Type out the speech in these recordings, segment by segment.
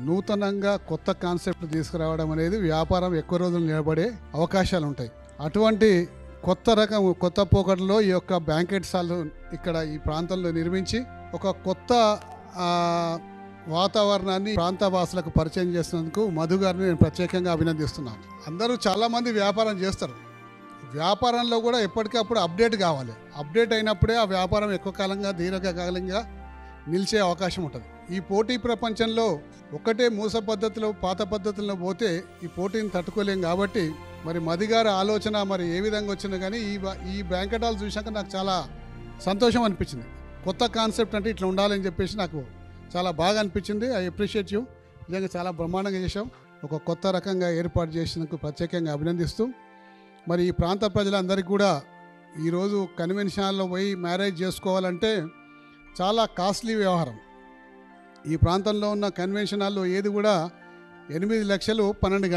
నూతనంగా కొత్త కాన్సెప్ట్ తీసుకురావడం అనేది వ్యాపారం ఎక్కువ రోజులు నిలబడే అవకాశాలు ఉంటాయి. అటువంటి కొత్త రకం కొత్త పోకడలో ఈ యొక్క బ్యాంకెట్ హాల్ ఇక్కడ ఈ ప్రాంతంలో నిర్మించి ఒక కొత్త వాతావరణాన్ని ప్రాంత వాసులకు పరిచయం చేసినందుకు మధు గారిని నేను ప్రత్యేకంగా అభినందిస్తున్నాను. అందరూ చాలామంది వ్యాపారం చేస్తారు. వ్యాపారంలో కూడా ఎప్పటికప్పుడు అప్డేట్ కావాలి. అప్డేట్ అయినప్పుడే ఆ వ్యాపారం ఎక్కువ కాలంగా దీర్ఘకాలంగా నిలిచే అవకాశం ఉంటుంది. ఈ పోటీ ప్రపంచంలో ఒకటే మూస పద్ధతిలో పాత పద్ధతుల్లో పోతే ఈ పోటీని తట్టుకోలేం. కాబట్టి మరి మధు గారి ఆలోచన మరి ఏ విధంగా వచ్చినా కానీ ఈ బ్యాంకెట్ హాల్ చూశాక నాకు చాలా సంతోషం అనిపించింది. కొత్త కాన్సెప్ట్ అంటే ఇట్లా ఉండాలని చెప్పేసి నాకు చాలా బాగా అనిపించింది. I appreciate you. నిజంగా చాలా బ్రహ్మాండంగా చేశాం. ఒక కొత్త రకంగా ఏర్పాటు చేసినందుకు ప్రత్యేకంగా అభినందిస్తూ మరి ఈ ప్రాంత ప్రజలందరికీ కూడా ఈరోజు కన్వెన్షన్ హాల్లో పోయి మ్యారేజ్ చేసుకోవాలంటే చాలా కాస్ట్లీ వ్యవహారం. ఈ ప్రాంతంలో ఉన్న కన్వెన్షన్ హాల్లో ఏది కూడా 8 లక్షలు 12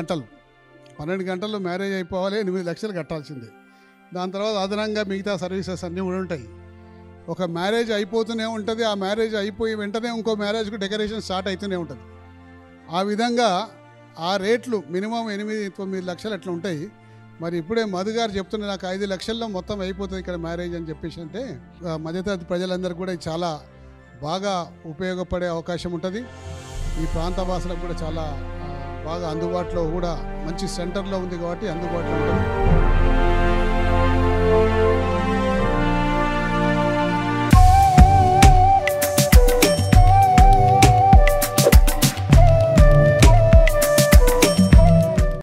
గంటలు మ్యారేజ్ అయిపోవాలి. 8 లక్షలు కట్టాల్సిందే. దాని తర్వాత అదనంగా మిగతా సర్వీసెస్ అన్నీ కూడా ఉంటాయి. ఒక మ్యారేజ్ అయిపోతూనే ఉంటుంది. ఆ మ్యారేజ్ అయిపోయి వెంటనే ఇంకో మ్యారేజ్కు డెకరేషన్ స్టార్ట్ అవుతూనే ఉంటుంది. ఆ విధంగా ఆ రేట్లు మినిమం 8-9 లక్షలు అట్లా ఉంటాయి. మరి ఇప్పుడే మధు గారు చెప్తున్న నాకు 5 లక్షల్లో మొత్తం అయిపోతుంది ఇక్కడ మ్యారేజ్ అని చెప్పేసి అంటే మధ్యతరగతి ప్రజలందరూ కూడా చాలా బాగా ఉపయోగపడే అవకాశం ఉంటుంది. ఈ ప్రాంత వాసులకు కూడా చాలా బాగా అందుబాటులో కూడా మంచి సెంటర్లో ఉంది కాబట్టి అందుబాటులో ఉంటుంది.